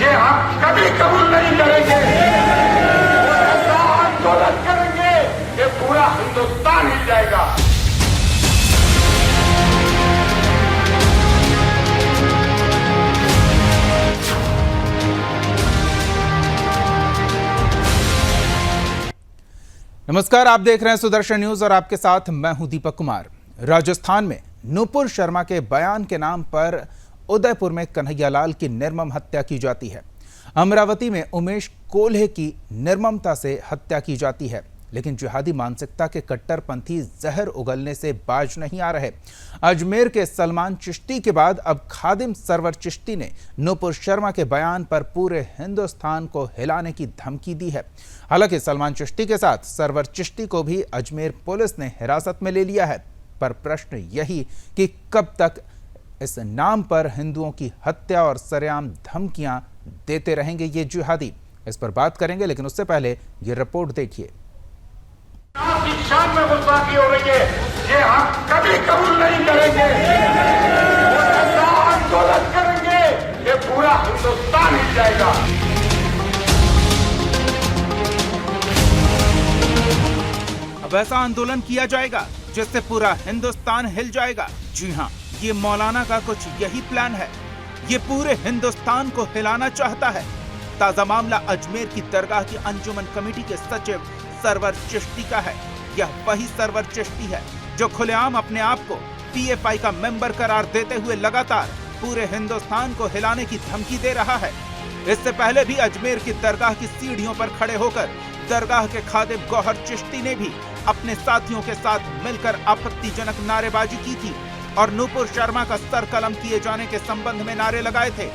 ये हम कभी कबूल नहीं करेंगे। ऐसा आंदोलन करेंगे कि पूरा हिंदुस्तान हिल जाएगा। नमस्कार, आप देख रहे हैं सुदर्शन न्यूज और आपके साथ मैं हूं दीपक कुमार। राजस्थान में नूपुर शर्मा के बयान के नाम पर उदयपुर में कन्हैयालाल की निर्मम हत्या की जाती है। अमरावती में उमेश कोल्हे की निर्ममता से हत्या की जाती है, लेकिन जिहादी मानसिकता के कट्टरपंथी जहर उगलने से बाज नहीं आ रहे। अजमेर के सलमान चिश्ती के बाद अब खादिम सरवर चिश्ती ने नूपुर शर्मा के बयान पर पूरे हिंदुस्तान को हिलाने की धमकी दी है। हालांकि सलमान चिश्ती के साथ सरवर चिश्ती को भी अजमेर पुलिस ने हिरासत में ले लिया है, पर प्रश्न यही कि कब तक इस नाम पर हिंदुओं की हत्या और सरेआम धमकियां देते रहेंगे ये जिहादी। इस पर बात करेंगे, लेकिन उससे पहले ये रिपोर्ट देखिए। आपकी शान में गुस्ताखी हो रही है, ये हम कभी कबूल नहीं करेंगे। ऐसा आंदोलन करेंगे कि पूरा हिंदुस्तान हिल जाएगा। अब ऐसा आंदोलन किया जाएगा जिससे पूरा हिंदुस्तान हिल जाएगा। जी हाँ, ये मौलाना का कुछ यही प्लान है। ये पूरे हिंदुस्तान को हिलाना चाहता है। ताजा मामला अजमेर की दरगाह की अंजुमन कमेटी के सचिव सरवर चिश्ती का है। यह वही सरवर चिश्ती है जो खुलेआम अपने आप को पीएफआई का मेंबर करार देते हुए लगातार पूरे हिंदुस्तान को हिलाने की धमकी दे रहा है। इससे पहले भी अजमेर की दरगाह की सीढ़ियों पर खड़े होकर दरगाह के खादिम गौहर चिश्ती ने भी अपने साथियों के साथ मिलकर आपत्तिजनक नारेबाजी की थी और नूपुर शर्मा का सर कलम किए जाने के संबंध में नारे लगाए थे।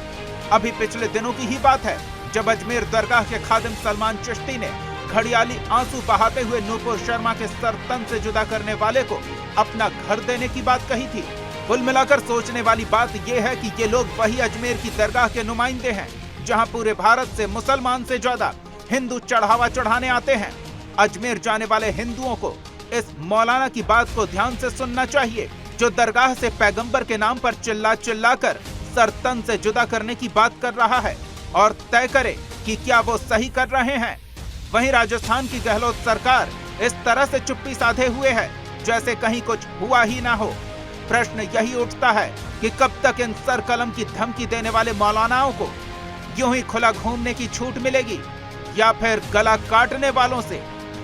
अभी पिछले दिनों की ही बात है जब अजमेर दरगाह के खादिम सलमान चिश्ती ने घड़ियाली आंसू बहाते हुए नूपुर शर्मा के सर तन से जुदा करने वाले को अपना घर देने की बात कही थी। कुल मिलाकर सोचने वाली बात यह है कि ये लोग वही अजमेर की दरगाह के नुमाइंदे हैं जहां पूरे भारत से मुसलमान से ज्यादा हिंदू चढ़ावा चढ़ाने आते हैं। अजमेर जाने वाले हिंदुओं को इस मौलाना की बात को ध्यान से सुनना चाहिए, जो दरगाह से पैगंबर के नाम पर चिल्ला चिल्ला कर सर तन से जुदा करने की बात कर रहा है और तय करे कि क्या वो सही कर रहे हैं। वहीं राजस्थान की गहलोत सरकार इस तरह से चुप्पी साधे हुए है जैसे कहीं कुछ हुआ ही ना हो। प्रश्न यही उठता है कि कब तक इन सर कलम की धमकी देने वाले मौलानाओं को यूं ही खुला घूमने की छूट मिलेगी या फिर गला काटने वालों से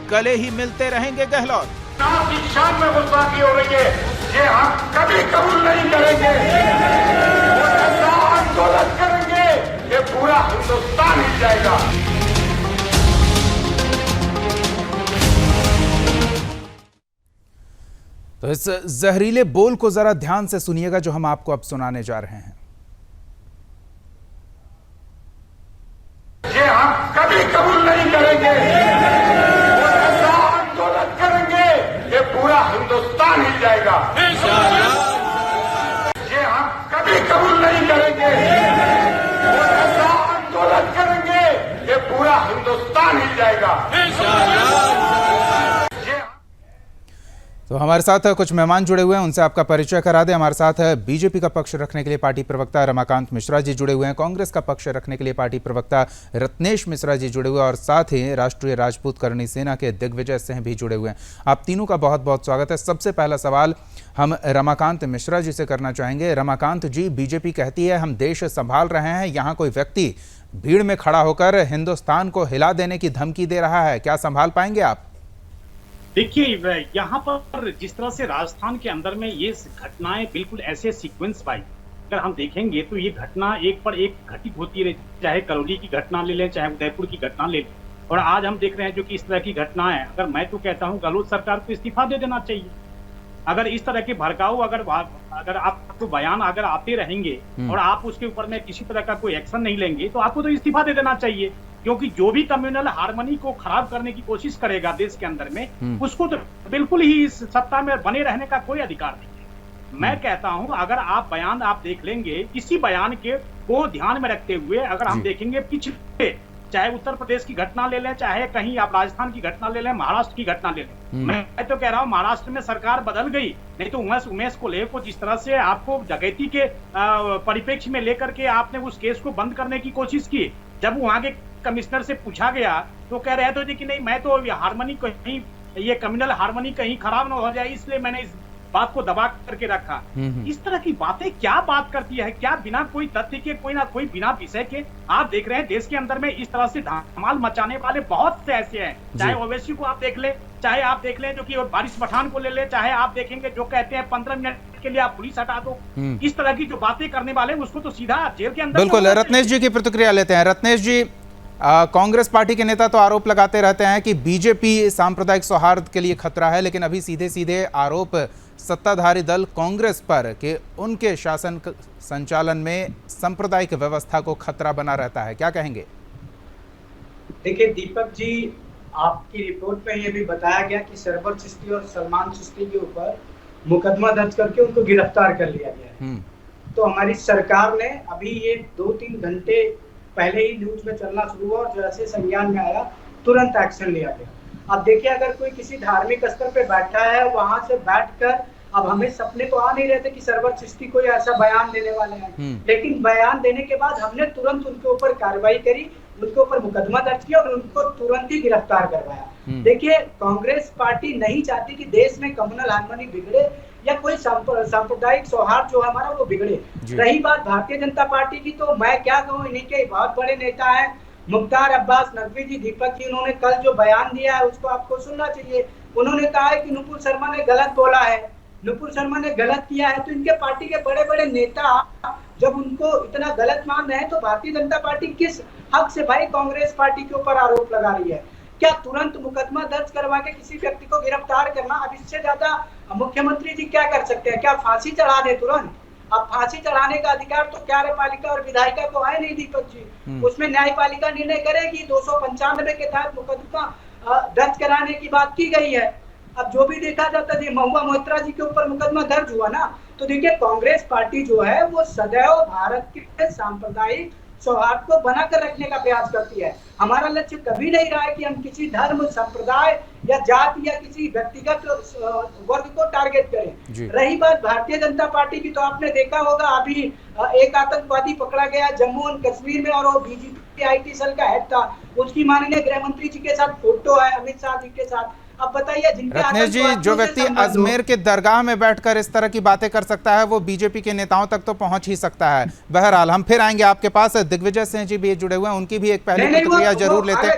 गले ही मिलते रहेंगे गहलोत। आपकी शान में गुस्ताखी हो रही है, ये हम कभी कबूल नहीं करेंगे। ऐसा आंदोलन करेंगे कि पूरा हिंदुस्तान हिल जाएगा। तो इस जहरीले बोल को जरा ध्यान से सुनिएगा जो हम आपको अब सुनाने जा रहे हैं। ये हम कभी कबूल नहीं करेंगे। ऐसा आंदोलन करेंगे कि पूरा हिंदुस्तान हिल जाएगा। ये हम कभी कबूल नहीं करेंगे। ऐसा आंदोलन करेंगे कि पूरा हिंदुस्तान हिल जाएगा। तो हमारे साथ कुछ मेहमान जुड़े हुए हैं, उनसे आपका परिचय करा दें। हमारे साथ बीजेपी का पक्ष रखने के लिए पार्टी प्रवक्ता रमाकांत मिश्रा जी जुड़े हुए हैं, कांग्रेस का पक्ष रखने के लिए पार्टी प्रवक्ता रत्नेश मिश्रा जी जुड़े हुए हैं और साथ ही राष्ट्रीय राजपूत करणी सेना के दिग्विजय सिंह भी जुड़े हुए हैं। आप तीनों का बहुत बहुत स्वागत है। सबसे पहला सवाल हम रमाकांत मिश्रा जी से करना चाहेंगे। रमाकांत जी, बीजेपी कहती है हम देश संभाल रहे हैं, यहाँ कोई व्यक्ति भीड़ में खड़ा होकर हिंदुस्तान को हिला देने की धमकी दे रहा है, क्या संभाल पाएंगे आप? देखिए, यहाँ पर जिस तरह से राजस्थान के अंदर में ये घटनाएं बिल्कुल ऐसे सीक्वेंस वाइज अगर हम देखेंगे तो ये घटना एक पर एक घटित होती रही, चाहे करौली की घटना ले लें, चाहे उदयपुर की घटना ले लें, और आज हम देख रहे हैं जो कि इस तरह की घटनाएं, अगर मैं तो कहता हूँ गहलोत सरकार को इस्तीफा दे देना चाहिए। अगर इस तरह के भड़काऊ अगर आपको बयान अगर आते रहेंगे और आप उसके ऊपर में किसी तरह का कोई एक्शन नहीं लेंगे तो आपको तो इस्तीफा दे देना चाहिए, क्योंकि जो भी कम्युनल हार्मनी को खराब करने की कोशिश करेगा देश के अंदर में, उसको तो बिल्कुल ही इस सत्ता में बने रहने का कोई अधिकार नहीं है। मैं कहता हूं अगर आप बयान आप देख लेंगे, इसी बयान के को ध्यान में रखते हुए अगर हम देखेंगे पिछले चाहे उत्तर प्रदेश की घटना ले लें, चाहे कहीं आप राजस्थान की घटना ले लें, महाराष्ट्र की घटना ले लें। मैं तो कह रहा हूं महाराष्ट्र में सरकार बदल गई, नहीं तो उमेश कोल्हे को जिस तरह से आपको डकैती के परिप्रेक्ष्य में लेकर के आपने उस केस को बंद करने की कोशिश की, जब वहां के कमिश्नर से पूछा गया तो कह रहे थे कि नहीं, मैं तो हारमोनी कहीं, ये कम्युनल हारमोनी कहीं खराब ना हो जाए, इसलिए मैंने इस बात को दबा करके रखा। इस तरह की बातें क्या बात करती है, क्या बिना कोई तथ्य के, कोई ना कोई बिना विषय के आप देख रहे हैं देश के अंदर में इस तरह से धमाल मचाने वाले बहुत से ऐसे हैं, चाहे ओवैसी को आप देख ले, चाहे आप देख लें जो कि बारिश पठान को ले ले, चाहे आप देखेंगे जो कहते हैं 15 मिनट के लिए आप पुलिस हटा दो, इस तरह की जो बातें करने वाले उसको तो सीधा जेल के अंदर। बिल्कुल, रत्नेश जी की प्रतिक्रिया लेते हैं। रत्नेश जी, कांग्रेस पार्टी के नेता तो आरोप लगाते रहते हैं कि बीजेपी सांप्रदायिक सौहार्द के लिए खतरा है, लेकिन अभी सीधे सीधे आरोप सत्ताधारी दल कांग्रेस पर कि उनके शासन संचालन में सांप्रदायिक व्यवस्था को खतरा बना रहता है, क्या कहेंगे? देखिए दीपक जी, आपकी रिपोर्ट में ये भी बताया गया कि सरवर चिश्ती और सलमान चिश्ती के ऊपर मुकदमा दर्ज करके उनको गिरफ्तार कर लिया गया है। तो हमारी सरकार ने अभी ये 2-3 घंटे पहले ही न्यूज में चलना शुरू हुआ और जैसे संज्ञान में आया तुरंत एक्शन लिया गया। अब देखिए, अगर कोई किसी धार्मिक स्तर पे बैठा है, वहां से बैठकर, अब हमें सपने तो आ नहीं रहे थे कि सरवर चिश्ती कोई ऐसा बयान देने वाले हैं, लेकिन बयान देने के बाद हमने तुरंत उनके ऊपर कार्रवाई करी, उनके ऊपर मुकदमा दर्ज किया और उनको तुरंत ही गिरफ्तार करवाया। देखिए, कांग्रेस पार्टी नहीं चाहती कि देश में कम्युनल हार्मनी बिगड़े या कोई सांप्रदायिक सौहार्द जो हमारा वो बिगड़े। रही बात भारतीय जनता पार्टी की, तो मैं क्या कहूँ, इन्हीं के बहुत बड़े नेता हैं मुख्तार अब्बास नकवी जी, दीपक जी, उन्होंने कल जो बयान दिया है उसको आपको सुनना चाहिए। उन्होंने कहा है कि नुपुर शर्मा ने गलत बोला है, नुपुर शर्मा ने गलत किया है। तो इनके पार्टी के बड़े बड़े नेता जब उनको इतना गलत मान रहे हैं, तो भारतीय जनता पार्टी किस हक से भाई कांग्रेस पार्टी के ऊपर आरोप लगा रही है? क्या तुरंत मुकदमा दर्ज करवा के किसी व्यक्ति को गिरफ्तार करना, अब इससे ज्यादा मुख्यमंत्री जी क्या कर सकते हैं? क्या फांसी चढ़ा दे तुरंत? अब फांसी चढ़ाने का अधिकार तो कार्यपालिका और विधायिका को है नहीं दीपक जी, उसमें न्यायपालिका निर्णय करेगी। 295 के तहत मुकदमा दर्ज कराने की बात की गई है। अब जो भी देखा जाता है, महुआ मोइत्रा जी के ऊपर मुकदमा दर्ज हुआ ना, तो देखिए कांग्रेस पार्टी जो है वो सदैव भारत के सांप्रदायिक सौहार्द को बनाकर रखने का प्रयास करती है। हमारा लक्ष्य कभी नहीं रहा है कि हम किसी धर्म, संप्रदाय या जाति या किसी व्यक्तिगत वर्ग को टारगेट करें। रही बात भारतीय जनता पार्टी की, तो आपने देखा होगा अभी एक आतंकवादी पकड़ा गया जम्मू एंड कश्मीर में और वो बीजेपी आईटी सेल का हेड था, उसकी माननीय गृह मंत्री जी के साथ फोटो है, अमित शाह जी के साथ। अब बताइए, रत्नेश जी, जो व्यक्ति अजमेर के दरगाह में बैठकर इस तरह की बातें कर सकता है वो बीजेपी के नेताओं तक तो पहुंच ही सकता है। बहरहाल हम फिर आएंगे आपके पास, दिग्विजय सिंह जी भी जुड़े हुए हैं, उनकी भी एक पहली प्रतिक्रिया जरूर लेते हैं।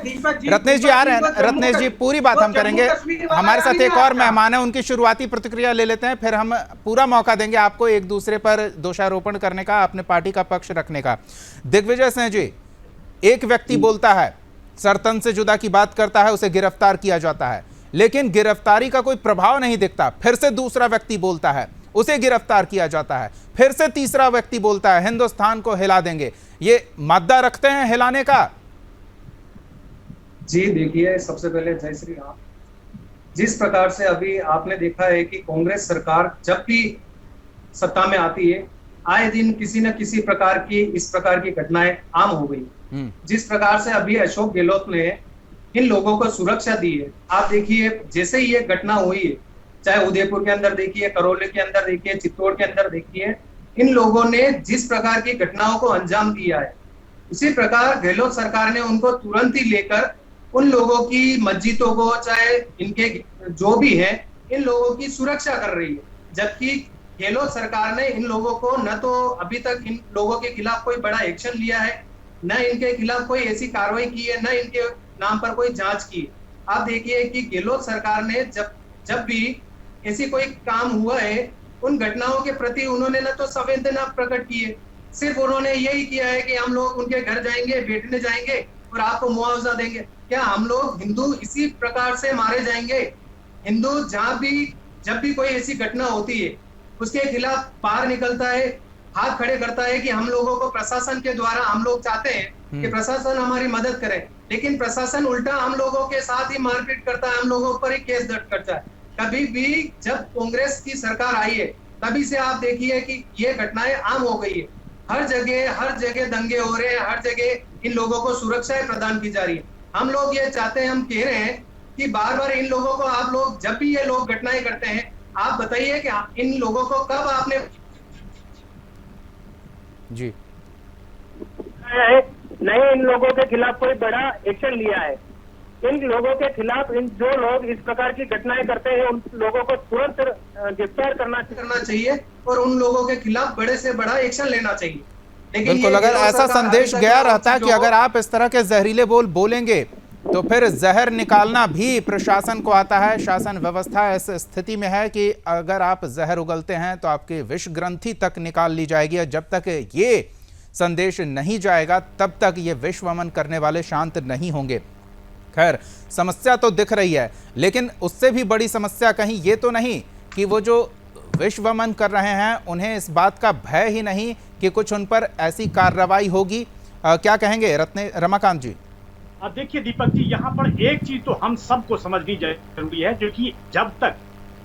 रत्नेश जी आ रहे हैं, रत्नेश जी पूरी बात हम करेंगे, हमारे साथ एक और मेहमान है, उनकी शुरुआती प्रतिक्रिया ले लेते हैं, फिर हम पूरा मौका देंगे आपको एक दूसरे पर दोषारोपण करने का, अपने पार्टी का पक्ष रखने का। दिग्विजय सिंह जी, एक व्यक्ति बोलता है, सरतन से जुदा की बात करता है, उसे गिरफ्तार किया जाता है, लेकिन गिरफ्तारी का कोई प्रभाव नहीं दिखता। फिर से दूसरा व्यक्ति बोलता है, उसे गिरफ्तार किया जाता है, फिर से तीसरा व्यक्ति बोलता है हिंदुस्तान को हिला देंगे। ये मादा रखते हैं हिलाने का? जी देखिए, सबसे पहले जय श्री राम। जिस प्रकार से अभी आपने देखा है कि कांग्रेस सरकार जब भी सत्ता में आती है, आए दिन किसी न किसी प्रकार की इस प्रकार की घटनाएं आम हो गई। जिस प्रकार से अभी अशोक गहलोत ने इन लोगों को सुरक्षा दी है, आप देखिए जैसे ही ये घटना हुई है, चाहे उदयपुर के अंदर देखिए, करौली के अंदर देखिए, चित्तौड़ के अंदर देखिए, इन लोगों ने जिस प्रकार की घटनाओं को अंजाम दिया है, उसी प्रकार गहलोत सरकार ने उनको तुरंत ही लेकर उन लोगों की मस्जिदों को, चाहे इनके जो भी है, इन लोगों की सुरक्षा कर रही है। जबकि गहलोत सरकार ने इन लोगों को न तो अभी तक इन लोगों के खिलाफ कोई बड़ा एक्शन लिया है, न इनके खिलाफ कोई ऐसी कार्रवाई की है, न इनके नाम पर कोई जांच की। आप देखिए कि गहलोत सरकार ने जब भी ऐसी कोई काम हुआ है, उन घटनाओं के प्रति उन्होंने न तो संवेदना प्रकट की है, सिर्फ उन्होंने यही किया है कि हम लोग उनके घर जाएंगे, बैठने जाएंगे और आपको मुआवजा देंगे। क्या हम लोग हिंदू इसी प्रकार से मारे जाएंगे? हिंदू जब भी कोई ऐसी घटना होती है, उसके खिलाफ बाहर निकलता है, हाथ खड़े करता है कि हम लोगों को प्रशासन के द्वारा, हम लोग चाहते हैं कि प्रशासन हमारी मदद करे, लेकिन प्रशासन उल्टा हम लोगों के साथ ही मारपीट करता है, हम लोगों पर ही केस दर्ज करता है। कभी भी जब कांग्रेस की सरकार आई है, तभी से आप देखिए कि ये घटनाएं आम हो गई है। हर जगह दंगे हो रहे हैं, हर जगह इन लोगों को सुरक्षा प्रदान की जा रही है। हम लोग ये चाहते हैं, हम कह रहे हैं कि बार बार इन लोगों को आप लोग, जब भी ये लोग घटनाएं करते हैं, आप बताइए कि इन लोगों को कब आपने जी नहीं इन लोगों के खिलाफ कोई बड़ा एक्शन लिया है। इन लोगों के खिलाफ, इन जो लोग इस प्रकार की घटनाएं करते हैं, उन लोगों को तुरंत गिरफ्तार करना चाहिए और उन लोगों के खिलाफ बड़े से बड़ा एक्शन लेना चाहिए। लेकिन बिल्कुल, अगर ऐसा संदेश गया रहता कि अगर आप इस तरह के जहरीले बोल बोलेंगे तो फिर जहर निकालना भी प्रशासन को आता है। शासन व्यवस्था इस स्थिति में है कि अगर आप जहर उगलते हैं तो आपकी विष ग्रंथि तक निकाल ली जाएगी, और जब तक ये संदेश नहीं जाएगा तब तक ये विश्वमन करने वाले शांत नहीं होंगे। खैर, समस्या तो दिख रही है, लेकिन उससे भी बड़ी समस्या कहीं ये तो नहीं कि वो जो विश्वमन कर रहे हैं उन्हें इस बात का भय ही नहीं कि कुछ उन पर ऐसी कार्रवाई होगी। क्या कहेंगे रमाकांत जी? अब देखिए दीपक जी, यहाँ पर एक चीज तो हम सबको समझनी जरूरी है, जो कि जब तक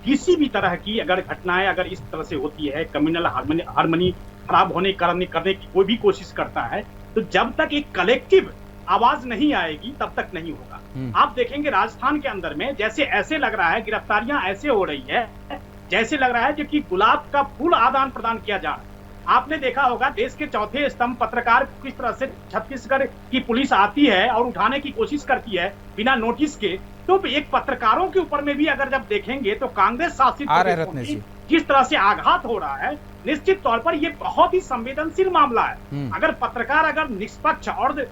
किसी भी तरह की अगर घटनाएं अगर इस तरह से होती है, कम्युनल हार्मनी खराब होने करने की कोई भी कोशिश करता है, तो जब तक एक कलेक्टिव आवाज नहीं आएगी तब तक नहीं होगा। आप देखेंगे राजस्थान के अंदर में जैसे ऐसे लग रहा है, गिरफ्तारियां ऐसे हो रही है जैसे लग रहा है कि गुलाब का फूल आदान प्रदान किया जा रहा है। आपने देखा होगा देश के चौथे स्तंभ पत्रकार किस तरह से छत्तीसगढ़ की पुलिस आती है और उठाने की कोशिश करती है बिना नोटिस के। तो एक पत्रकारों के ऊपर में भी अगर जब देखेंगे तो कांग्रेस शासित किस तरह से आघात हो रहा है, निश्चित तौर पर यह बहुत ही संवेदनशील मामला है। अगर पत्रकार अगर निष्पक्ष और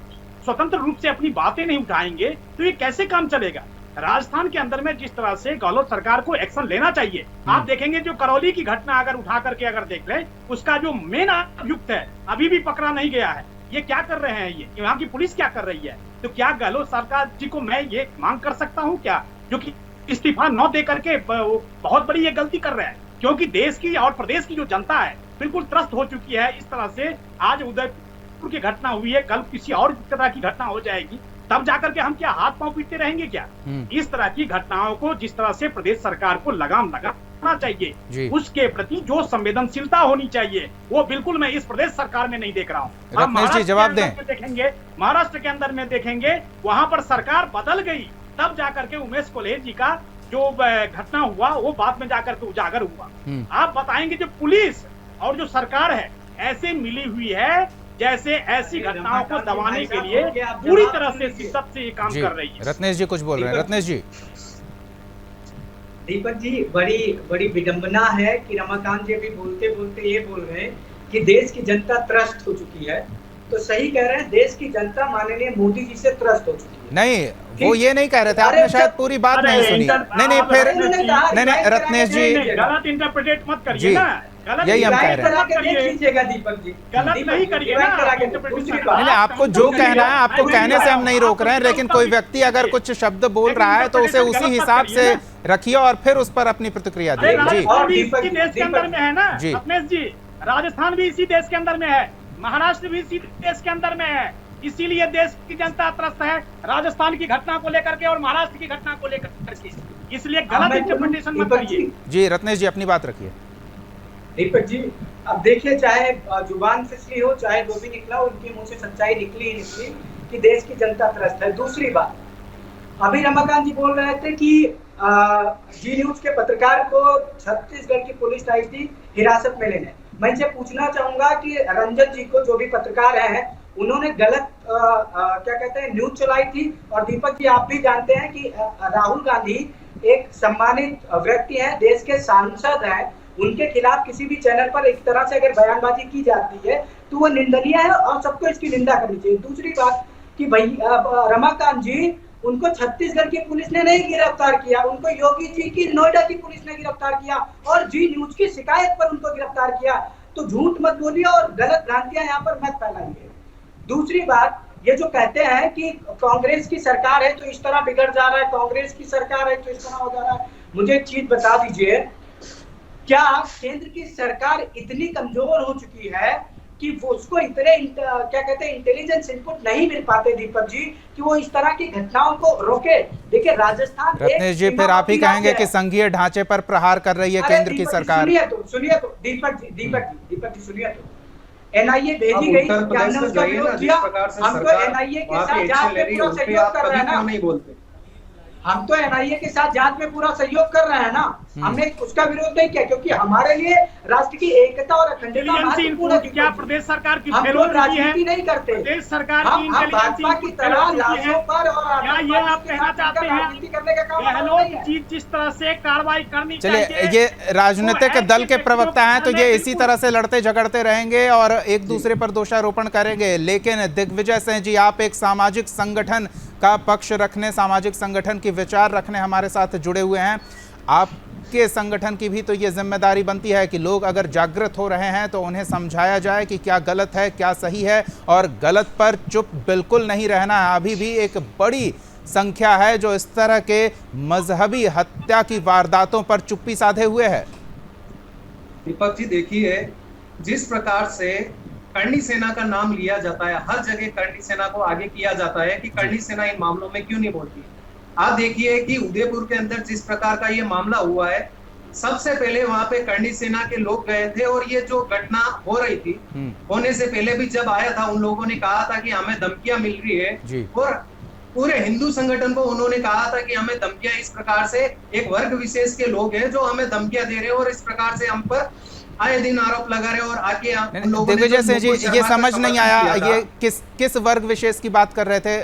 स्वतंत्र रूप से अपनी बातें नहीं उठाएंगे तो ये कैसे काम चलेगा। राजस्थान के अंदर में जिस तरह से गहलोत सरकार को एक्शन लेना चाहिए। आप देखेंगे जो करौली की घटना अगर उठा करके अगर देख ले, उसका जो मेन अभियुक्त है अभी भी पकड़ा नहीं गया है। ये क्या कर रहे हैं, ये यहाँ की पुलिस क्या कर रही है? तो क्या गहलोत सरकार जी को मैं ये मांग कर सकता हूँ क्या, जो कि इस्तीफा न दे करके बहुत बड़ी ये गलती कर रहे हैं, क्योंकि देश की और प्रदेश की जो जनता है बिल्कुल त्रस्त हो चुकी है। इस तरह से आज उदयपुर की घटना हुई है, कल किसी और तरह की घटना हो जाएगी, तब जाकर के हम क्या हाथ पांव पीटते रहेंगे क्या? इस तरह की घटनाओं को जिस तरह से प्रदेश सरकार को लगाम लगाना चाहिए, उसके प्रति जो संवेदनशीलता होनी चाहिए वो बिल्कुल मैं इस प्रदेश सरकार में नहीं देख रहा हूँ। रत्नेश जी जवाब दें। देखेंगे महाराष्ट्र के अंदर में देखेंगे, वहां पर सरकार बदल गई, तब जाकर के उमेश कोल्हे जी का जो घटना हुआ वो बाद में जाकर के उजागर हुआ। आप बताएंगे जो पुलिस और जो सरकार है ऐसे मिली हुई है जैसे ऐसी घटनाओं को दबाने के लिए पूरी तरह से शिद्दत से ये काम कर रही है। रत्नेश जी कुछ बोल रहे हैं। रत्नेश जी। दीपक जी, बड़ी विडंबना है कि रमाकांत जी अभी बोलते बोलते ये बोल रहे हैं कि देश की जनता त्रस्त हो चुकी है। तो सही कह रहे हैं, देश की जनता माननीय मोदी जी से त्रस्त हो चुकी है। नहीं, वो ये नहीं कह रहे थे, आपने शायद पूरी बात नहीं सुनी। नहीं फिर नहीं रत्नेश जी गलत इंटरप्रेट मत करिए ना, यही हम कह रहे हैं। दीपक जी गलत नहीं करिए ना। नहीं, आपको जो कहना है आपको कहने से हम नहीं रोक रहे हैं, लेकिन कोई व्यक्ति अगर कुछ शब्द बोल रहा है तो उसे उसी हिसाब से रखिए और फिर उस पर अपनी प्रतिक्रिया दीजिए। जी, इसी देश के अंदर में है ना रत्नेश जी, राजस्थान भी इसी देश के अंदर में है, महाराष्ट्र भी इसी देश के अंदर में है, इसीलिए देश की जनता त्रस्त है राजस्थान की घटना को लेकर के और महाराष्ट्र की घटना को लेकर के, इसलिए गलत इंटरप्रिटेशन मत करिए। जी रत्नेश जी अपनी बात रखिए। दीपक जी, अब देखिए, चाहे जुबान फिसली हो चाहे जो भी निकला, उनके मुंह से सच्चाई निकली कि देश की जनता त्रस्त है। दूसरी बात, अभी रमाकांत जी बोल रहे थे कि जी न्यूज के पत्रकार को छत्तीसगढ़ की पुलिस आई थी हिरासत में लेने। मैं इनसे पूछना चाहूंगा कि रंजन जी को, जो भी पत्रकार हैं, उन्होंने गलत क्या कहते हैं न्यूज चलाई थी। और दीपक जी, आप भी जानते हैं कि राहुल गांधी एक सम्मानित व्यक्ति है, देश के सांसद हैं, उनके खिलाफ किसी भी चैनल पर एक तरह से अगर बयानबाजी की जाती है तो वो निंदनीय है और सबको इसकी निंदा करनी चाहिए। दूसरी बात कि भाई रमाकांत जी, उनको छत्तीसगढ़ की पुलिस ने नहीं गिरफ्तार किया, उनको योगी जी की नोएडा की पुलिस ने गिरफ्तार किया और जी न्यूज की शिकायत पर उनको गिरफ्तार किया। तो झूठ मत बोलिए और गलत भ्रांतियां यहाँ पर मत फैलाइए। दूसरी बात, ये जो कहते हैं कि कांग्रेस की सरकार है तो इस तरह बिगड़ जा रहा है, कांग्रेस की सरकार है तो इस तरह हो जा रहा है, मुझे एक चीज बता दीजिए, क्या केंद्र की सरकार इतनी कमजोर हो चुकी है कि वो उसको इतने क्या कहते हैं इंटेलिजेंस इनपुट नहीं मिल पाते दीपक जी कि वो इस तरह की घटनाओं को रोके? देखिए राजस्थान, रत्नेश जी फिर आप ही कहेंगे कि संघीय ढांचे पर प्रहार कर रही है केंद्र की सरकार। सुनिए तो दीपक जी सुनिए तो, एनआईए भेजी गई, क्या हमने उसका विरोध किया? हम तो एनआईए के साथ जांच में पूरा सहयोग कर रहे हैं ना। नहीं बोलते, हम तो एनआईए के साथ जांच में पूरा सहयोग कर रहे हैं ना, हमने उसका विरोध नहीं किया, क्योंकि हमारे लिए राष्ट्र की एकता और अखंडता महत्वपूर्ण है। क्या प्रदेश सरकार की हम लोग राजनीति नहीं करते, प्रदेश सरकार हम भाजपा की तरह लाशों पर और क्या ये आप कहना चाहते हैं राजनीति करने का काम गहलोत जी जिस तरह से कार्रवाई करनी चलिए, ये राजनीतिक दल के प्रवक्ता हैं तो ये इसी तरह से लड़ते झगड़ते रहेंगे और एक दूसरे पर दोषारोपण करेंगे। लेकिन दिग्विजय सिंह जी, आप एक सामाजिक संगठन का पक्ष रखने, सामाजिक संगठन की विचार रखने हमारे साथ जुड़े हुए हैं। आपके संगठन की भी तो ये जिम्मेदारी बनती है कि लोग अगर जागृत हो रहे हैं तो उन्हें समझाया जाए कि क्या गलत है, क्या सही है, और गलत पर चुप बिल्कुल नहीं रहना है। अभी भी एक बड़ी संख्या है जो इस तरह के मजहबी हत्या की वारदातों पर चुप्पी साधे हुए है। दीपक जी देखिए, जिस प्रकार से करणी सेना का नाम लिया जाता है, हर जगह करणी सेना को आगे किया जाता है कि करणी सेना इन मामलों में क्यों नहीं बोलती। आप देखिए कि उदयपुर के अंदर जिस प्रकार का ये मामला हुआ है, सबसे पहले वहां पे करणी सेना के लोग गए थे और ये जो घटना हो रही थी होने से पहले भी जब आया था, उन लोगों ने कहा था कि हमें धमकियां मिल रही है और पूरे हिंदू संगठन को उन्होंने कहा था कि हमें धमकियां इस प्रकार से, एक वर्ग विशेष के लोग हैं जो हमें धमकियां दे रहे हैं और इस प्रकार से हम पर आए दिन आरोप लगा रहे और आके दिग्विजय सिंह जी, ये समझ नहीं आया, ये किस वर्ग विशेष की बात कर रहे थे?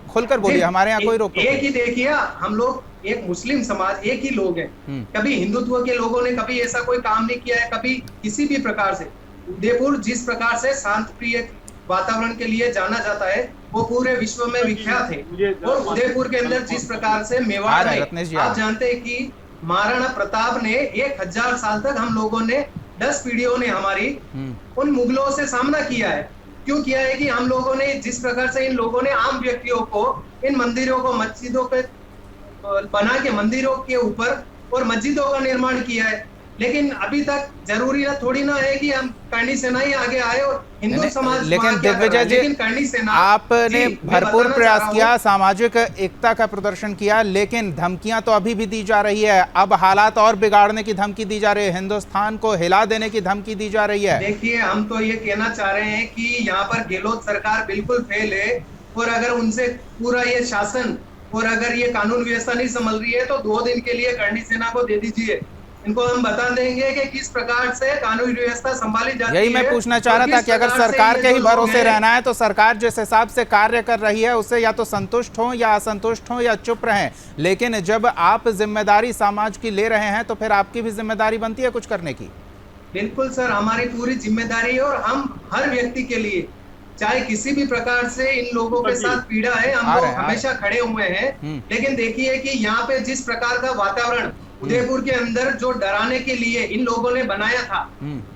खुलकर बोलिए, हमारे यहाँ कोई रोक टोक। एक ही देखिए, हम लोग एक मुस्लिम समाज, एक ही लोग हैं। कभी हिंदुत्व के लोगों ने कभी ऐसा कोई काम नहीं किया है, कभी किसी भी प्रकार से। उदयपुर जिस प्रकार से शांत प्रिय वातावरण के लिए जाना जाता है, वो पूरे विश्व में विख्यात है। और उदयपुर के अंदर जिस प्रकार से मेवाड़ है, आप जानते हैं कि महाराणा प्रताप ने 1000 साल तक हम लोगों ने 10 पीढ़ियों ने हमारी उन मुगलों से सामना किया है। क्यों किया है कि हम लोगों ने जिस प्रकार से इन लोगों ने आम व्यक्तियों को इन मंदिरों को मस्जिदों पे बना के मंदिरों के ऊपर और मस्जिदों का निर्माण किया है। लेकिन अभी तक जरूरी ना थोड़ी ना है कि हम करणी सेना ही आगे आए और हिंदू समाज। लेकिन दिग्विजय जी, करणी सेना आपने भरपूर प्रयास किया, सामाजिक एकता का प्रदर्शन किया, लेकिन धमकियां तो अभी भी दी जा रही है। अब हालात और बिगाड़ने की धमकी दी जा रही है, हिंदुस्तान को हिला देने की धमकी दी जा रही है। देखिए, हम तो ये कहना चाह रहे हैं कि यहाँ पर गहलोत सरकार बिल्कुल फेल है और अगर उनसे पूरा ये शासन और अगर ये कानून व्यवस्था नहीं संभल रही है तो 2 दिन के लिए करणी सेना को दे दीजिए, इनको हम बता देंगे कि किस प्रकार से कानूनी व्यवस्था संभाली जाती है। यही मैं पूछना चाह रहा था कि अगर सरकार के ही भरोसे रहना है तो सरकार जिस हिसाब से कार्य कर रही है उससे या तो संतुष्ट हो या असंतुष्ट हो या चुप रहें, लेकिन जब आप जिम्मेदारी समाज की ले रहे हैं तो फिर आपकी भी जिम्मेदारी बनती है कुछ करने की। बिल्कुल सर, हमारी पूरी जिम्मेदारी है और हम हर व्यक्ति के लिए, चाहे किसी भी प्रकार से इन लोगों के साथ पीड़ा है, हम लोग हमेशा खड़े हुए हैं। लेकिन देखिए कि यहाँ पे जिस प्रकार का वातावरण उदयपुर के अंदर जो डराने के लिए इन लोगों ने बनाया था,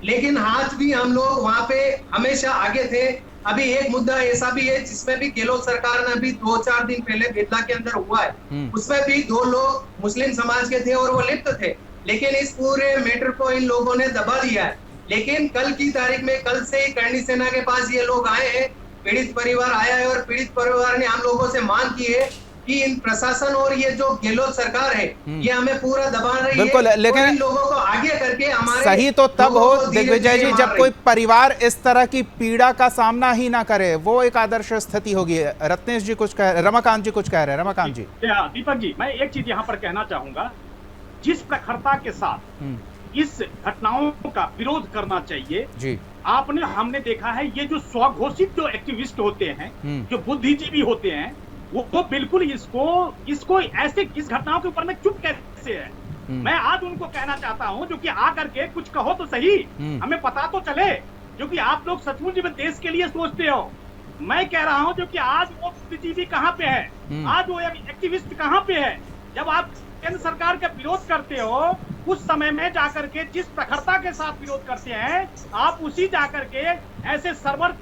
लेकिन आज भी हम लोग वहाँ पे हमेशा आगे थे। अभी एक मुद्दा ऐसा भी है जिसमें भी गहलोत सरकार ने अभी 2-4 दिन पहले बेतला के अंदर हुआ है, उसमें भी 2 लोग मुस्लिम समाज के थे और वो लिप्त थे, लेकिन इस पूरे मैटर को इन लोगों ने दबा दिया है। लेकिन कल की तारीख में, कल से ही करणी सेना के पास ये लोग आए हैं, पीड़ित परिवार आया है और पीड़ित परिवार ने हम लोगों से मांग की है कि इन प्रशासन और ये जो गहलोत सरकार है ये हमें पूरा दबा रही है। बिल्कुल, लेकिन इन लोगों को आगे करके हमारे सही तो तब हो दिग्विजय जी जब कोई परिवार इस तरह की पीड़ा का सामना ही ना करे, वो एक आदर्श स्थिति होगी। रत्नेश जी कुछ कह, रमाकांत जी कुछ कह रहे हैं। रमाकांत जी। दीपक जी, मैं एक चीज यहाँ पर कहना चाहूंगा, जिस प्रखरता के साथ इस घटनाओं का विरोध करना चाहिए जी। हमने देखा है ये जो स्वघोषित जो एक्टिविस्ट होते हैं, जो बुद्धिजीवी होते हैं, वो बिल्कुल इसको ऐसे इस घटनाओं के ऊपर में चुप कैसे है। मैं आज उनको कहना चाहता हूं जो कि आकर के कुछ कहो तो सही, हमें पता तो चले जो कि आप लोग सचमुच में देश के लिए सोचते हो। मैं कह रहा हूं जो कि आज वो बुद्धिजीवी कहाँ पे है, आज वो एक्टिविस्ट कहाँ पे है। जब आप केंद्र सरकार का विरोध करते हो उस समय में जाकर के जिस प्रखरता के साथ विरोध करते हैं, आप उसी जाकर के ऐसे सरवर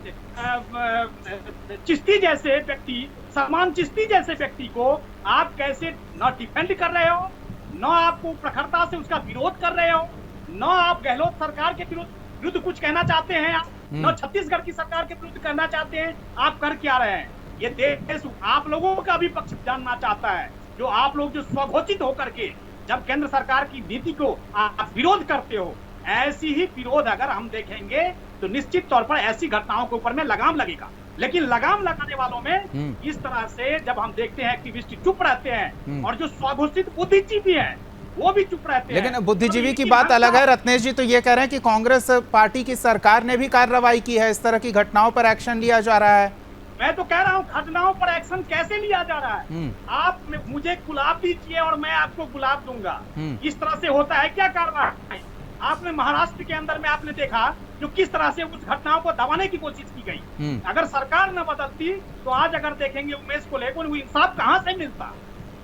चिश्ती जैसे व्यक्ति, सलमान चिश्ती जैसे व्यक्ति को आप कैसे न डिफेंड कर रहे हो, न आपको प्रखरता से उसका विरोध कर रहे हो, न आप गहलोत सरकार के विरुद्ध कुछ कहना चाहते हैं, न छत्तीसगढ़ की सरकार के विरुद्ध करना चाहते हैं। आप कर क्या रहे हैं? ये देश आप लोगों का भी पक्ष जानना चाहता है। जो आप लोग जो स्वघोषित होकर के जब केंद्र सरकार की नीति को आप विरोध करते हो, ऐसी ही विरोध अगर हम देखेंगे तो निश्चित तौर पर ऐसी घटनाओं के ऊपर में लगाम लगेगा। लेकिन लगाम लगाने वालों में इस तरह से जब हम देखते हैं एक्टिविस्ट चुप रहते हैं और जो स्वघोषित बुद्धिजीवी हैं वो भी चुप रहते हैं। लेकिन बुद्धिजीवी की बात अलग है। रत्नेश जी तो ये कह रहे हैं कि कांग्रेस पार्टी की सरकार ने भी कार्रवाई की है, इस तरह की घटनाओं पर एक्शन लिया जा रहा है। मैं तो कह रहा हूँ घटनाओं पर एक्शन कैसे लिया जा रहा है? आप मुझे गुलाब दीजिए और मैं आपको गुलाब दूंगा, इस तरह से होता है क्या कार्रवाई? आपने महाराष्ट्र के अंदर में आपने देखा जो किस तरह से उस घटनाओं को दबाने की कोशिश की गई। अगर सरकार न बदलती तो आज अगर देखेंगे उमेश को लेकर वो इंसाफ कहां से मिलता।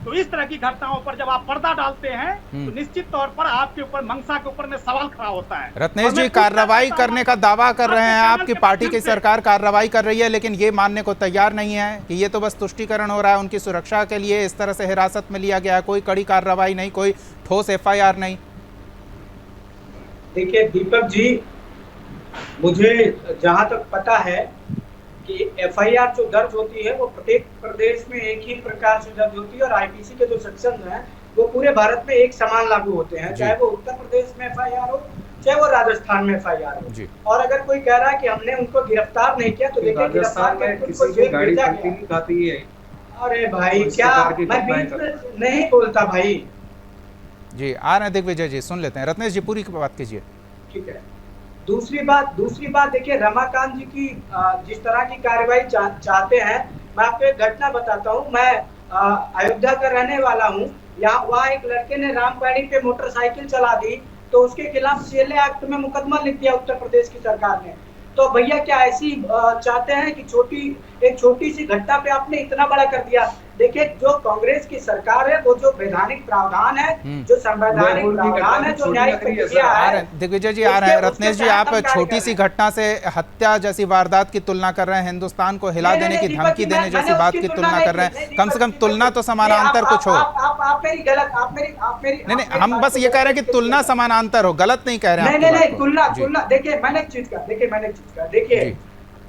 तो इस तरह की घटनाओं पर जब आप पर्दा डालते हैं तो निश्चित तौर पर आपके ऊपर मंशा के ऊपर में सवाल खड़ा होता है। रत्नेश जी कार्रवाई करने का दावा कर रहे हैं, आपकी पार्टी की सरकार कार्रवाई कर रही है, लेकिन ये मानने को तैयार नहीं है कि ये तो बस तुष्टीकरण हो रहा है, उनकी सुरक्षा के लिए इस तरह से हिरासत में लिया गया है, कोई कड़ी कार्रवाई नहीं, कोई ठोस FIR नहीं। देखिए दीपक जी, मुझे जहां तक पता है कि FIR जो दर्ज होती है वो प्रत्येक प्रदेश में एक ही प्रकार से दर्ज होती है और IPC के जो सेक्शन हैं वो पूरे भारत में एक समान लागू होते हैं, चाहे वो उत्तर प्रदेश में FIR हो चाहे वो राजस्थान में FIR हो। और अगर कोई कह रहा है कि हमने उनको गिरफ्तार नहीं किया तो देखिए गिरफ्तार करके उनको जेल भेजा गया। अरे भाई क्या मैं बीच में नहीं बोलता भाई जी। आ रहे हैं दिग्विजय जी, सुन लेते हैं। रत्नेश जी पूरी बात कीजिए। ठीक है। दूसरी बात देखिए, रमाकांत जी की जिस तरह की कार्रवाई चाहते हैं, मैं आपको एक घटना बताता हूँ। मैं अयोध्या का रहने वाला हूँ। वहाँ एक लड़के ने रामबाड़ी पे मोटरसाइकिल चला दी तो उसके खिलाफ CLA एक्ट में मुकदमा लिख दिया उत्तर प्रदेश की सरकार ने। तो भैया क्या ऐसी चाहते हैं कि एक छोटी सी घटना पे आपने इतना बड़ा कर दिया? देखिए जो कांग्रेस की सरकार है वो जो वैधानिक प्रावधान है, जो संवैधानिक प्रावधान है, जो न्यायिक प्रक्रिया है। दिग्विजय जी आ रहे हैं। रत्नेश जी आप छोटी सी घटना से हत्या जैसी वारदात की तुलना कर रहे हैं, हिंदुस्तान को हिला देने की धमकी देने जैसी बात की तुलना कर रहे हैं। कम से कम तुलना तो समानांतर कुछ हो। नहीं, हम बस ये कह रहे हैं कि तुलना समानांतर हो, गलत नहीं कह रहे हैं। नहीं, तुलना देखिए मैंने एक चीज का देखिए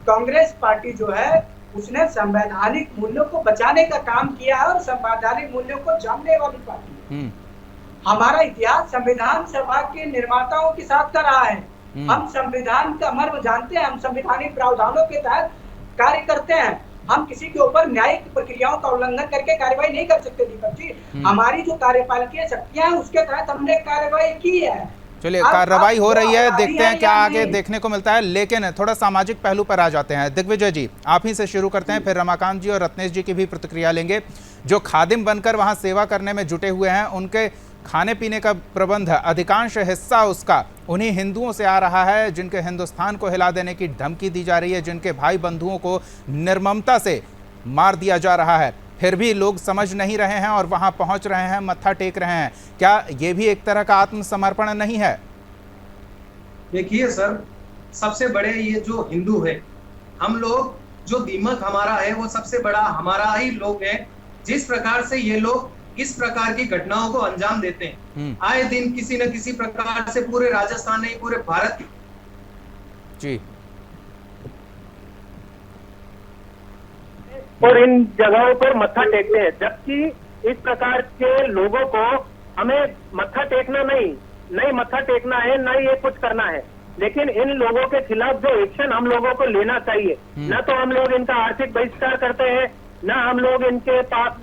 कांग्रेस पार्टी जो है उसने संवैधानिक मूल्यों को बचाने का काम किया है और संवैधानिक मूल्यों को जानने वाली पार्टी है। हमारा इतिहास संविधान सभा के निर्माताओं के साथ का रहा है। हम संविधान का मर्म जानते हैं, हम संवैधानिक प्रावधानों के तहत कार्य करते हैं। हम किसी के ऊपर न्यायिक प्रक्रियाओं का उल्लंघन करके कार्रवाई नहीं कर सकते दीपक जी। हमारी जो कार्यपालिकीय शक्तियां हैं उसके तहत हमने कार्रवाई की है। चलिए कार्रवाई हो रही है, देखते हैं क्या आगे देखने को मिलता है। लेकिन थोड़ा सामाजिक पहलू पर आ जाते हैं। दिग्विजय जी आप ही से शुरू करते हैं, फिर रमाकांत जी और रत्नेश जी की भी प्रतिक्रिया लेंगे। जो खादिम बनकर वहां सेवा करने में जुटे हुए हैं, उनके खाने पीने का प्रबंध अधिकांश हिस्सा उसका उन्हीं हिंदुओं से आ रहा है जिनके हिंदुस्तान को हिला देने की धमकी दी जा रही है, जिनके भाई बंधुओं को निर्ममता से मार दिया जा रहा है। फिर भी लोग समझ नहीं रहे हैं और वहां पहुंच रहे हैं, मत्था टेक रहे हैं। क्या ये भी एक तरह का आत्मसमर्पण नहीं है? देखिए सर, सबसे बड़े ये जो हिंदू है, हम लोग जो दीमक हमारा है वो सबसे बड़ा हमारा ही लोग है। जिस प्रकार से ये लोग इस प्रकार की घटनाओं को अंजाम देते हैं, आए दिन किसी न किसी प्रकार से पूरे राजस्थान नहीं पूरे भारत जी और इन जगहों पर मत्था टेकते हैं, जबकि इस प्रकार के लोगों को हमें मत्था टेकना नहीं मत्था टेकना है, नहीं ये कुछ करना है। लेकिन इन लोगों के खिलाफ जो एक्शन हम लोगों को लेना चाहिए, न तो हम लोग इनका आर्थिक बहिष्कार करते हैं, न हम लोग इनके पास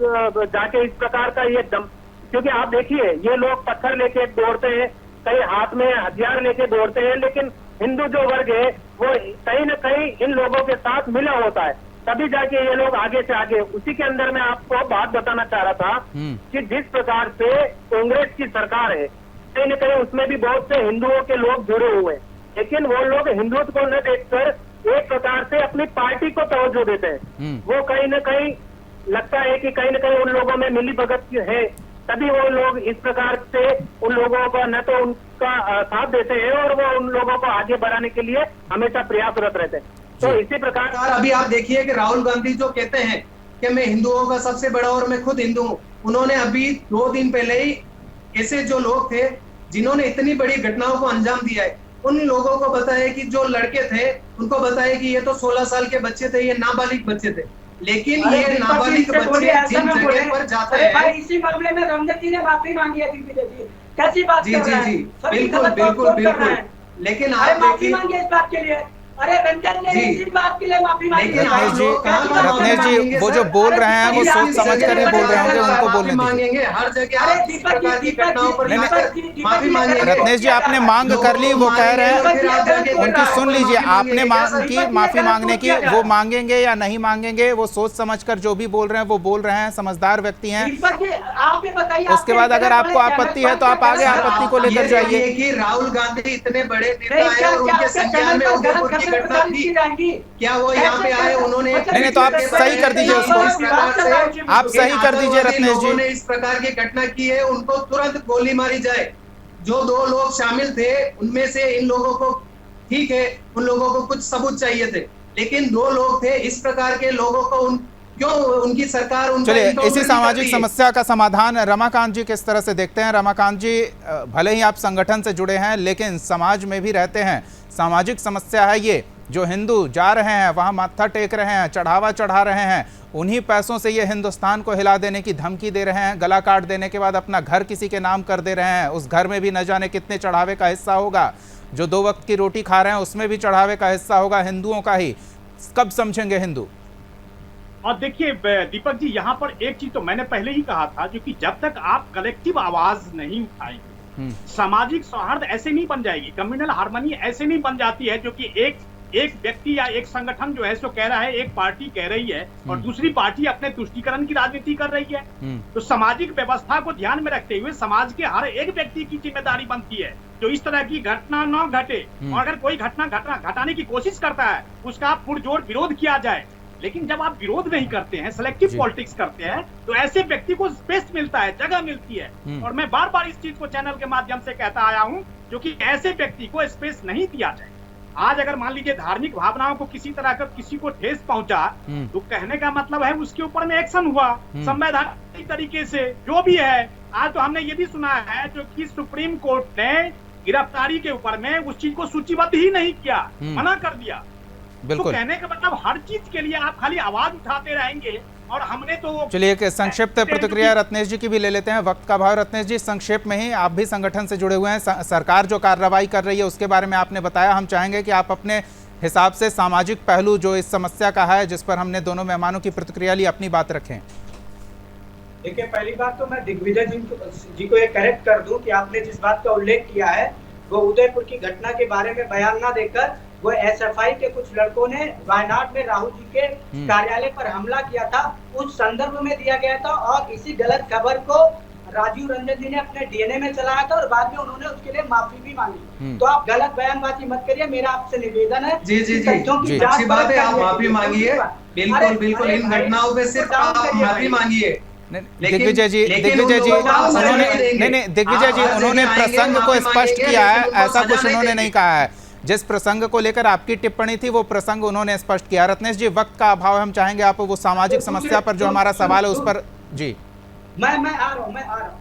जाके इस प्रकार का ये क्योंकि आप देखिए ये लोग पत्थर लेके दौड़ते हैं, कई हाथ में हथियार लेके दौड़ते हैं, लेकिन हिंदू जो वर्ग है वो कहीं न कहीं इन लोगों के साथ मिला होता है, तभी जाके ये लोग आगे से आगे। उसी के अंदर मैं आपको बात बताना चाह रहा था कि जिस प्रकार से कांग्रेस की सरकार है, कहीं न कहीं उसमें भी बहुत से हिंदुओं के लोग जुड़े हुए हैं, लेकिन वो लोग हिंदुत्व को न देखकर एक प्रकार से अपनी पार्टी को तवज्जो देते हैं। वो कहीं न कहीं लगता है कि कहीं न कहीं उन लोगों में मिली भगत है, तभी वो लोग इस प्रकार से उन लोगों को न तो उनका साथ देते हैं और वो उन लोगों को आगे बढ़ाने के लिए हमेशा प्रयासरत रहते हैं। तो इसी प्रकार अभी आप देखिए कि राहुल गांधी जो कहते हैं कि मैं हिंदुओं का सबसे बड़ा और मैं खुद हिंदू हूँ, उन्होंने अभी 2 दिन पहले ही ऐसे जो लोग थे जिन्होंने इतनी बड़ी घटनाओं को अंजाम दिया है, उन लोगों को बताया कि जो लड़के थे उनको बताया कि ये तो 16 साल के बच्चे थे, ये नाबालिग बच्चे थे। लेकिन ये नाबालिग बच्चे जिन जगह पर जाते हैं, इसी मामले में रमजन जी ने माफी मांगी है। कैसी बात जी बिल्कुल। लेकिन आप देखिए माफी मांगी इस बात के लिए अरे रंजन ने इस बात के लिए माफी मांगी। रत्नेश जी वो जो बोल रहे हैं वो सोच समझ कर ही बोल रहे होंगे, उनको बोलने दीजिए। मांगेंगे हर जगह इस प्रकार की घटनाओं पर माफी मांगेंगे। रत्नेश जी आपने मांग कर ली, वो कह रहे हैं उनकी सुन लीजिए। आपने मांग की माफी मांगने की, वो मांगेंगे या नहीं मांगेंगे वो सोच समझकर जो भी बोल रहे हैं वो बोल रहे हैं, समझदार व्यक्ति हैं। उसके बाद अगर आपको आपत्ति है तो आप आगे आपत्ति को लेकर जाइए। कि राहुल गांधी इतने बड़े नेता हैं और उनके संज्ञान में उदयपुर की घटना थी, क्या वो यहाँ पे आए? उन्होंने नहीं तो आप सही कर दीजिए उसको, आप सही कर दीजिए रत्नेश जी। इस प्रकार की घटना की है, उनको तुरंत गोली मारी जाए। जो 2 लोग शामिल थे उनमें से इन लोगों को, ठीक है, उन लोगों को कुछ सबूत चाहिए थे, लेकिन 2 लोग थे, इस प्रकार के लोगों को क्यों उनकी सरकार चलिए इसी सामाजिक समस्या का समाधान रमाकांत जी किस तरह से देखते हैं। रमाकांत जी भले ही आप संगठन से जुड़े हैं लेकिन समाज में भी रहते हैं, सामाजिक समस्या है ये। जो हिंदू जा रहे हैं वहां माथा टेक रहे हैं, चढ़ावा चढ़ा रहे हैं, उन्हीं पैसों से ये हिंदुस्तान को हिला देने की धमकी दे रहे हैं। गला काट देने के बाद अपना घर किसी के नाम कर दे रहे हैं, उस घर में भी न जाने कितने चढ़ावे का हिस्सा होगा। जो 2 वक्त की रोटी खा रहे हैं उसमें भी चढ़ावे का हिस्सा होगा हिंदुओं का ही। कब समझेंगे हिंदू? और देखिए दीपक जी, यहाँ पर एक चीज तो मैंने पहले ही कहा था, जो कि जब तक आप कलेक्टिव आवाज नहीं उठाएंगे, सामाजिक सौहार्द ऐसे नहीं बन जाएगी, कम्युनल हार्मनी ऐसे नहीं बन जाती है जो कि एक व्यक्ति या एक संगठन जो है सो कह रहा है, एक पार्टी कह रही है और दूसरी पार्टी अपने तुष्टीकरण की राजनीति कर रही है। तो सामाजिक व्यवस्था को ध्यान में रखते हुए समाज के हर एक व्यक्ति की जिम्मेदारी बनती है जो इस तरह की घटना न घटे, और अगर कोई घटना घटाने की कोशिश करता है उसका पुरजोर विरोध किया जाए। लेकिन जब आप विरोध नहीं करते हैं, सिलेक्टिव पॉलिटिक्स करते हैं, तो ऐसे व्यक्ति को स्पेस मिलता है, जगह मिलती है। और मैं बार बार इस चीज को चैनल के माध्यम से कहता आया हूं, जो कि ऐसे व्यक्ति को स्पेस नहीं दिया जाए। आज अगर मान लीजिए धार्मिक भावनाओं को किसी तरह का किसी को ठेस पहुंचा, तो कहने का मतलब है उसके ऊपर में एक्शन हुआ संवैधानिक तरीके से, जो भी है। आज तो हमने ये भी सुना है जो कि सुप्रीम कोर्ट ने गिरफ्तारी के ऊपर में उस चीज को सूचीबद्ध ही नहीं किया, मना कर दिया। तो कहने का मतलब हर चीज के लिए आप खाली आवाज उठाते रहेंगे, और हमने तो चलिए एक संक्षिप्त प्रतिक्रिया रत्नेश जी की भी ले लेते हैं, वक्त का भाव। रत्नेश जी संक्षेप में ही, आप भी संगठन से जुड़े हुए हैं, सरकार जो कार्रवाई कर रही है उसके बारे में आपने बताया। हम चाहेंगे कि आप अपने हिसाब से सामाजिक पहलू जो इस समस्या का है, जिस पर हमने दोनों मेहमानों की प्रतिक्रिया ली, अपनी बात रखें। देखिए पहली बात तो मैं दिग्विजय जी को ये करेक्ट कर दूं कि आपने जिस बात का उल्लेख किया है वो उदयपुर की घटना के बारे में बयान ना देकर वो एसएफआई के कुछ लड़कों ने वायनाड में राहुल जी के कार्यालय पर हमला किया था, उस संदर्भ में दिया गया था। और इसी गलत खबर को राजीव रंजन जी ने अपने डीएनए में चलाया था और बाद में उन्होंने उसके लिए माफी भी मांगी। तो आप गलत बयानबाजी मत करिए, मेरा आपसे निवेदन है। जी अच्छी बात है, आप माफी मांगिए, बिल्कुल इन घटनाओं पे सिर्फ आप माफी मांगिए। दिग्विजय जी उन्होंने प्रसंग को स्पष्ट किया है, ऐसा कुछ उन्होंने नहीं कहा है। जिस प्रसंग को लेकर आपकी टिप्पणी थी वो प्रसंग उन्होंने स्पष्ट किया। रत्नेश जी वक्त का अभाव, हम चाहेंगे आप वो सामाजिक समस्या पर जो हमारा सवाल है उस पर। जी मैं आ रहा हूँ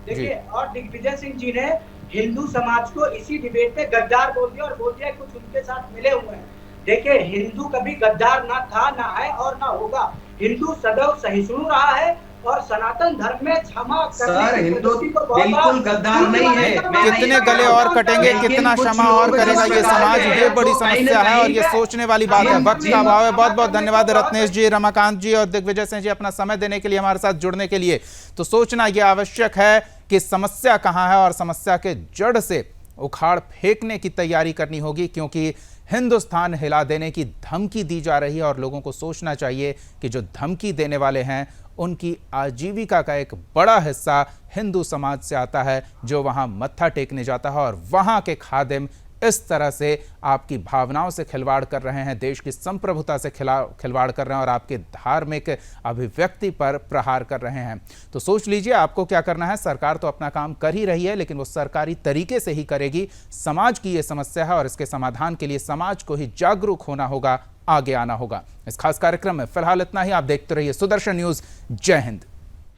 देखिए, और दिग्विजय सिंह जी ने हिंदू समाज को इसी डिबेट में गद्दार बोल दिया और बोल दिया कुछ उनके साथ मिले हुए हैं। देखिए हिंदू कभी गद्दार ना था, ना है और ना होगा। हिंदू सदैव सहिष्णु रहा है और सनातन धर्म में क्षमा सर हिंदू बिल्कुल गद्दार नहीं है। कितने गले और कटेंगे, कितना क्षमा और करेगा ये समाज, ये बड़ी समस्या है और ये सोचने वाली बात है। वक्त का अभाव है। बहुत बहुत धन्यवाद रत्नेश जी, रमाकांत जी और दिग्विजय सिंह जी अपना समय देने के लिए, हमारे साथ जुड़ने के लिए। तो सोचना ये आवश्यक है कि समस्या कहाँ है और समस्या के जड़ से उखाड़ फेंकने की तैयारी करनी होगी, क्योंकि हिंदुस्तान हिला देने की धमकी दी जा रही है और लोगों को सोचना चाहिए कि जो धमकी देने वाले हैं उनकी आजीविका का एक बड़ा हिस्सा हिंदू समाज से आता है, जो वहां मत्था टेकने जाता है और वहां के खादिम इस तरह से आपकी भावनाओं से खिलवाड़ कर रहे हैं, देश की संप्रभुता से खिलवाड़ कर रहे हैं और आपके धार्मिक अभिव्यक्ति पर प्रहार कर रहे हैं। तो सोच लीजिए आपको क्या करना है। सरकार तो अपना काम कर ही रही है, लेकिन वो सरकारी तरीके से ही करेगी। समाज की ये समस्या है और इसके समाधान के लिए समाज को ही जागरूक होना होगा, आगे आना होगा। इस खास कार्यक्रम में फिलहाल इतना ही। आप देखते रहिए सुदर्शन न्यूज। जय हिंद।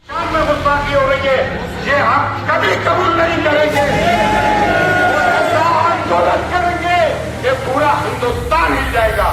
में गुस्ताखी हो रही है, ये हम कभी कबूल नहीं करेंगे। आंदोलन करेंगे, ये पूरा हिंदुस्तान हिल जाएगा।